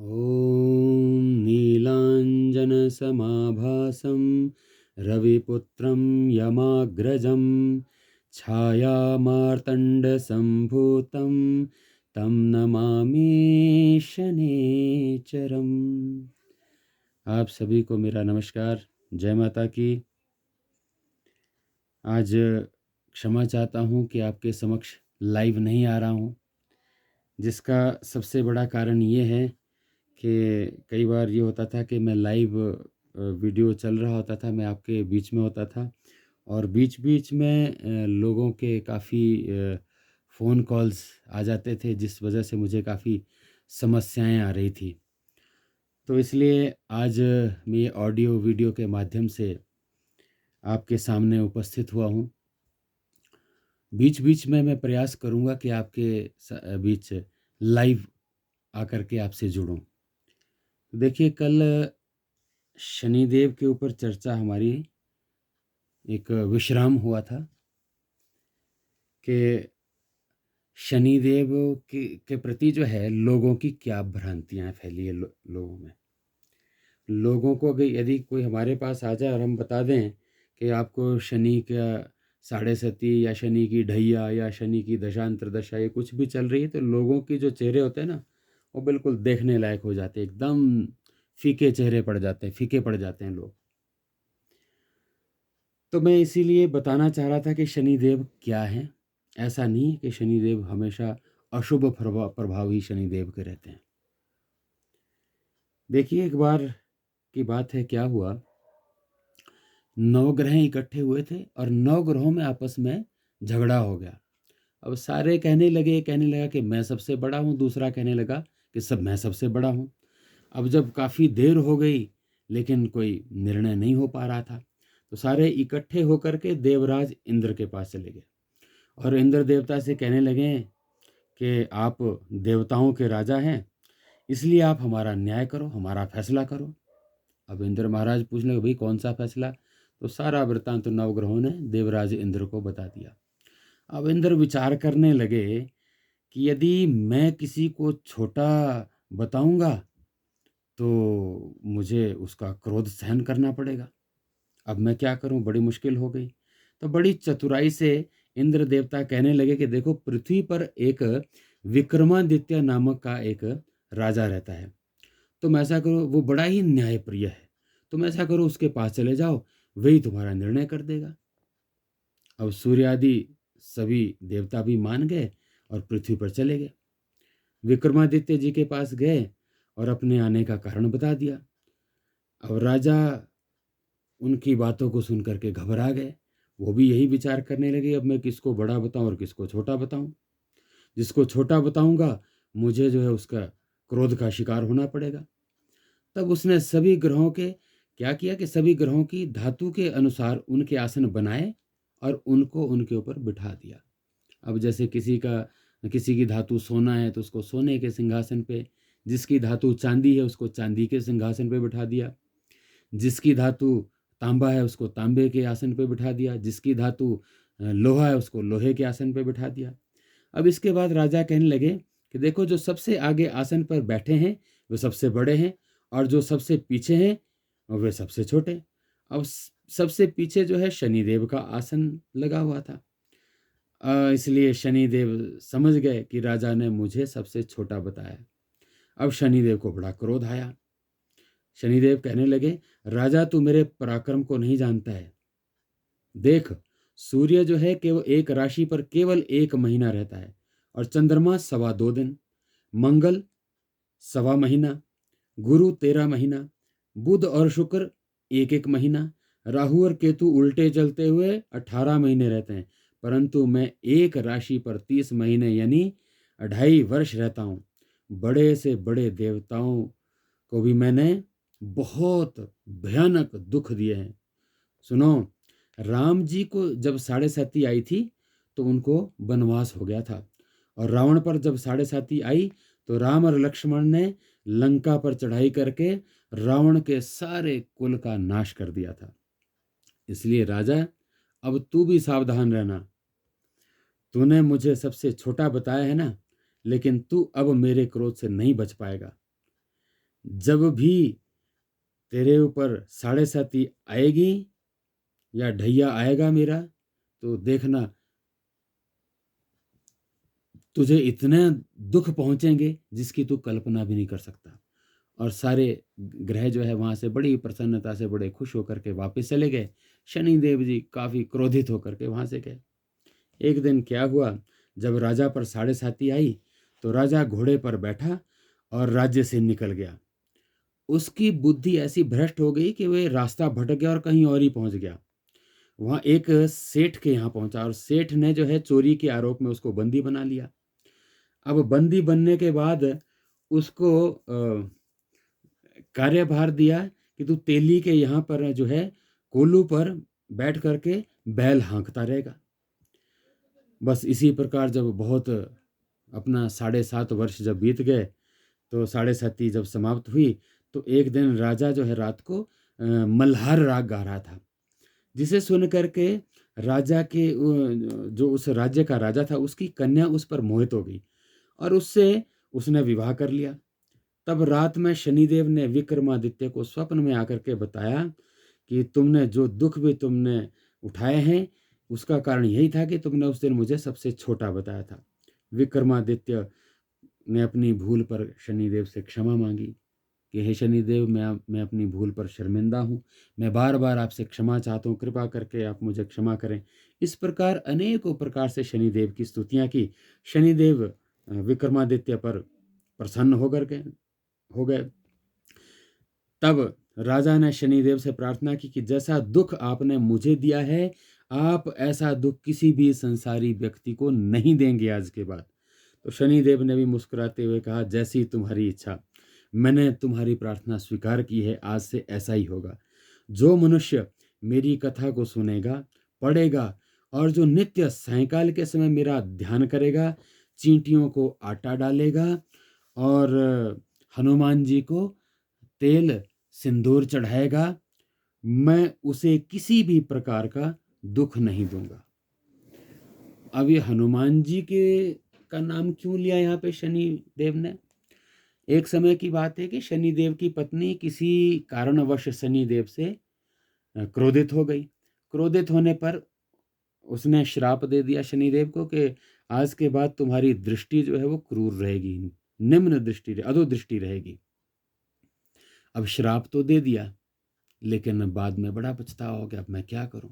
ॐ नीलाञ्जनसमाभासं रविपुत्रं यमाग्रजं छायामार्तण्डसम्भूतं तं नमामि शनेचरम्। आप सभी को मेरा नमस्कार। जय माता की। आज क्षमा चाहता हूँ कि आपके समक्ष लाइव नहीं आ रहा हूँ, जिसका सबसे बड़ा कारण ये है कि कई बार ये होता था कि मैं लाइव वीडियो चल रहा होता था, मैं आपके बीच में होता था और बीच-बीच में लोगों के काफ़ी फ़ोन कॉल्स आ जाते थे, जिस वजह से मुझे काफ़ी समस्याएँ आ रही थी। तो इसलिए आज मैं ये ऑडियो वीडियो के माध्यम से आपके सामने उपस्थित हुआ हूँ। बीच-बीच में मैं प्रयास करूँगा कि आपके बीच लाइव आकर के आपसे जुड़ूँ। देखिए, कल शनिदेव के ऊपर चर्चा हमारी एक विश्राम हुआ था कि शनिदेव के प्रति जो है लोगों की क्या भ्रांतियाँ फैली है लोगों में। लोगों को अगर यदि कोई हमारे पास आ जाए और हम बता दें कि आपको शनि का साढ़े सती या शनि की ढैया या शनि की दशा अंतर्दशा ये कुछ भी चल रही है, तो लोगों की जो चेहरे होते हैं ना, वो बिल्कुल देखने लायक हो जाते हैं, एकदम फीके चेहरे पड़ जाते हैं, फीके पड़ जाते हैं लोग। तो मैं इसीलिए बताना चाह रहा था कि शनिदेव क्या हैं। ऐसा नहीं है कि शनिदेव हमेशा अशुभ प्रभाव ही शनिदेव के रहते हैं। देखिए, एक बार की बात है, क्या हुआ, नवग्रह इकट्ठे हुए थे और नवग्रहों में आपस में झगड़ा हो गया। अब सारे कहने लगा कि मैं सबसे बड़ा हूँ, दूसरा कहने लगा कि सब मैं सबसे बड़ा हूँ। अब जब काफ़ी देर हो गई लेकिन कोई निर्णय नहीं हो पा रहा था, तो सारे इकट्ठे होकर के देवराज इंद्र के पास चले गए और इंद्र देवता से कहने लगे कि आप देवताओं के राजा हैं, इसलिए आप हमारा न्याय करो, हमारा फैसला करो। अब इंद्र महाराज पूछने लगे, भाई कौन सा फैसला? तो सारा वृत्तांत नवग्रहों ने देवराज इंद्र को बता दिया। अब इंद्र विचार करने लगे कि यदि मैं किसी को छोटा बताऊंगा तो मुझे उसका क्रोध सहन करना पड़ेगा। अब मैं क्या करूं, बड़ी मुश्किल हो गई। तो बड़ी चतुराई से इंद्र देवता कहने लगे कि देखो, पृथ्वी पर एक विक्रमादित्य नामक का एक राजा रहता है। तुम ऐसा करो, वो बड़ा ही न्यायप्रिय है, तुम ऐसा करो उसके पास चले जाओ, वही तुम्हारा निर्णय कर देगा। अब सूर्य आदि सभी देवता भी मान गए और पृथ्वी पर चले गए। विक्रमादित्य जी के पास गए और अपने आने का कारण बता दिया। अब राजा उनकी बातों को सुन करके घबरा गए। वो भी यही विचार करने लगे, अब मैं किसको बड़ा बताऊं और किसको छोटा बताऊं। जिसको छोटा बताऊंगा मुझे जो है उसका क्रोध का शिकार होना पड़ेगा। तब उसने सभी ग्रहों के क्या किया कि सभी ग्रहों की धातु के अनुसार उनके आसन बनाए और उनको उनके ऊपर बिठा दिया। अब जैसे किसी की धातु सोना है तो उसको सोने के सिंहासन पे, जिसकी धातु चांदी है उसको चांदी के सिंहासन पे बिठा दिया, जिसकी धातु तांबा है उसको तांबे के आसन पे बिठा दिया, जिसकी धातु लोहा है उसको लोहे के आसन पे बिठा दिया। अब इसके बाद राजा कहने लगे कि देखो, जो सबसे आगे आसन पर बैठे हैं वो सबसे बड़े हैं और जो सबसे पीछे हैं वे सबसे छोटे। अब सबसे पीछे जो है शनिदेव का आसन लगा हुआ था। इसलिए शनिदेव समझ गए कि राजा ने मुझे सबसे छोटा बताया। अब शनिदेव को बड़ा क्रोध आया। शनिदेव कहने लगे, राजा तू मेरे पराक्रम को नहीं जानता है। देख, सूर्य जो है केवल एक राशि पर केवल 1 महीना रहता है और चंद्रमा 2.25 दिन, मंगल 1.25 महीना, गुरु 13 महीना, बुध और शुक्र 1-1 महीना, राहु और केतु उल्टे चलते हुए 18 महीने रहते हैं। परंतु मैं एक राशि पर 30 महीने यानी 2.5 वर्ष रहता हूँ। बड़े से बड़े देवताओं को भी मैंने बहुत भयानक दुख दिए हैं। सुनो, राम जी को जब साढ़े साती आई थी तो उनको वनवास हो गया था और रावण पर जब साढ़े साती आई तो राम और लक्ष्मण ने लंका पर चढ़ाई करके रावण के सारे कुल का नाश कर दिया था। इसलिए राजा, अब तू भी सावधान रहना। तूने मुझे सबसे छोटा बताया है ना, लेकिन तू अब मेरे क्रोध से नहीं बच पाएगा। जब भी तेरे ऊपर साढ़े साती आएगी या ढैया आएगा मेरा, तो देखना तुझे इतने दुख पहुंचेंगे जिसकी तू कल्पना भी नहीं कर सकता। और सारे ग्रह जो है वहां से बड़ी प्रसन्नता से बड़े खुश होकर के वापस चले गए। शनिदेव जी काफी क्रोधित होकर के वहां से गए। एक दिन क्या हुआ, जब राजा पर साढ़े साती आई तो राजा घोड़े पर बैठा और राज्य से निकल गया। उसकी बुद्धि ऐसी भ्रष्ट हो गई कि वह रास्ता भटक गया और कहीं और ही पहुंच गया। वहां एक सेठ के यहाँ पहुंचा और सेठ ने जो है चोरी के आरोप में उसको बंदी बना लिया। अब बंदी बनने के बाद उसको कार्यभार दिया कि तू तेली के यहाँ पर जो है कोल्लू पर बैठ करके बैल हाँकता रहेगा। बस इसी प्रकार जब बहुत अपना 7.5 वर्ष जब बीत गए तो साढ़े साती जब समाप्त हुई तो एक दिन राजा जो है रात को मल्हार राग गा रहा था, जिसे सुन करके राजा के जो उस राज्य का राजा था उसकी कन्या उस पर मोहित हो गई और उससे उसने विवाह कर लिया। तब रात में शनिदेव ने विक्रमादित्य को स्वप्न में आकर के बताया कि तुमने जो दुख भी तुमने उठाए हैं उसका कारण यही था कि तुमने उस दिन मुझे सबसे छोटा बताया था। विक्रमादित्य ने अपनी भूल पर शनिदेव से क्षमा मांगी कि हे शनिदेव, मैं अपनी भूल पर शर्मिंदा हूँ, मैं बार बार आपसे क्षमा चाहता हूँ, कृपा करके आप मुझे क्षमा करें। इस प्रकार अनेकों प्रकार से शनिदेव की स्तुतियाँ की। शनिदेव विक्रमादित्य पर प्रसन्न हो गए। तब राजा ने शनिदेव से प्रार्थना की कि जैसा दुख आपने मुझे दिया है, आप ऐसा दुख किसी भी संसारी व्यक्ति को नहीं देंगे आज के बाद। तो शनिदेव ने भी मुस्कुराते हुए कहा, जैसी तुम्हारी इच्छा, मैंने तुम्हारी प्रार्थना स्वीकार की है, आज से ऐसा ही होगा। जो मनुष्य मेरी कथा को सुनेगा, पढ़ेगा और जो नित्य सायंकाल के समय मेरा ध्यान करेगा, चींटियों को आटा डालेगा और हनुमान जी को तेल सिंदूर चढ़ाएगा, मैं उसे किसी भी प्रकार का दुख नहीं दूंगा। अब ये हनुमान जी के का नाम क्यों लिया यहाँ पे शनि देव ने? एक समय की बात है कि शनिदेव की पत्नी किसी कारणवश शनिदेव से क्रोधित हो गई। क्रोधित होने पर उसने श्राप दे दिया शनिदेव को कि आज के बाद तुम्हारी दृष्टि जो है वो क्रूर रहेगी, निम्न दृष्टि, अधोदृष्टि रहेगी। अब श्राप तो दे दिया, लेकिन बाद में बड़ा पछतावा हो गया, अब मैं क्या करूं।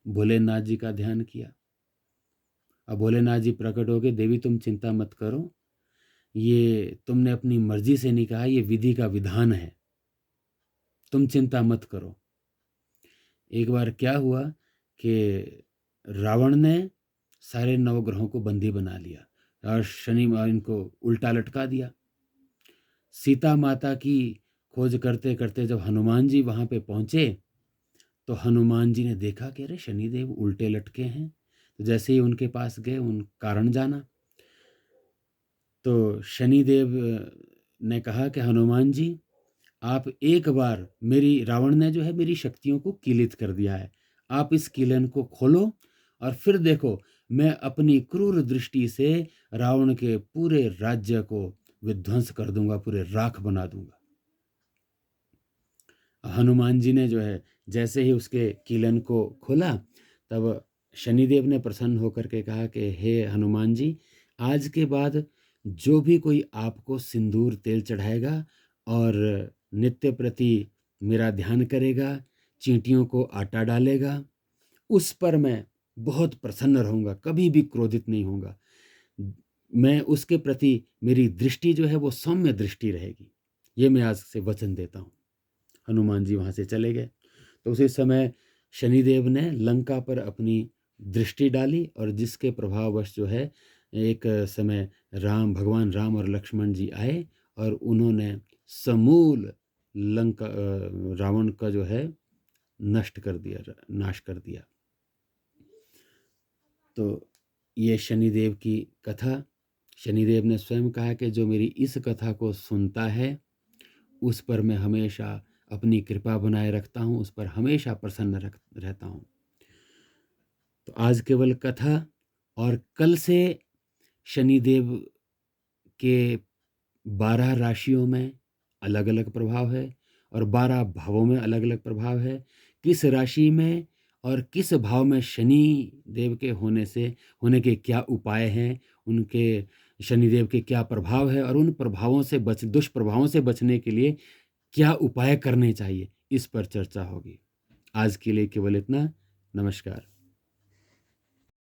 भोलेनाथ जी का ध्यान किया। अब भोलेनाथ जी प्रकट हो गए, देवी तुम चिंता मत करो, ये तुमने अपनी मर्जी से नहीं कहा, ये विधि का विधान है, तुम चिंता मत करो। एक बार क्या हुआ कि रावण ने सारे नवग्रहों को बंदी बना लिया और शनि इनको उल्टा लटका दिया। सीता माता की खोज करते करते जब हनुमान जी वहां पे पहुंचे तो हनुमान जी ने देखा कि अरे शनिदेव उल्टे लटके हैं। तो जैसे ही उनके पास गए, उन कारण जाना, तो शनिदेव ने कहा कि हनुमान जी, आप एक बार मेरी, रावण ने जो है मेरी शक्तियों को किलित कर दिया है, आप इस किलन को खोलो और फिर देखो, मैं अपनी क्रूर दृष्टि से रावण के पूरे राज्य को विध्वंस कर दूंगा, पूरे राख बना दूंगा। हनुमान जी ने जो है जैसे ही उसके किलन को खोला, तब शनिदेव ने प्रसन्न होकर के कहा कि हे हनुमान जी, आज के बाद जो भी कोई आपको सिंदूर तेल चढ़ाएगा और नित्य प्रति मेरा ध्यान करेगा, चींटियों को आटा डालेगा, उस पर मैं बहुत प्रसन्न रहूंगा, कभी भी क्रोधित नहीं होऊंगा। मैं उसके प्रति, मेरी दृष्टि जो है वो सौम्य दृष्टि रहेगी, ये मैं आज से वचन देता हूँ। हनुमान जी वहां से चले गए। तो उसी समय शनिदेव ने लंका पर अपनी दृष्टि डाली और जिसके प्रभाववश जो है एक समय भगवान राम और लक्ष्मण जी आए और उन्होंने समूल लंका रावण का जो है नष्ट कर दिया, नाश कर दिया। तो ये शनिदेव की कथा, शनिदेव ने स्वयं कहा कि जो मेरी इस कथा को सुनता है उस पर मैं हमेशा अपनी कृपा बनाए रखता हूँ, उस पर हमेशा प्रसन्न रहता हूँ। तो आज केवल कथा, और कल से शनिदेव के 12 राशियों में अलग अलग प्रभाव है और 12 भावों में अलग अलग प्रभाव है। किस राशि में और किस भाव में शनि देव के होने के क्या उपाय हैं, उनके शनिदेव के क्या प्रभाव है और उन प्रभावों से दुष्प्रभावों से बचने के लिए क्या उपाय करने चाहिए, इस पर चर्चा होगी। आज के लिए केवल इतना। नमस्कार।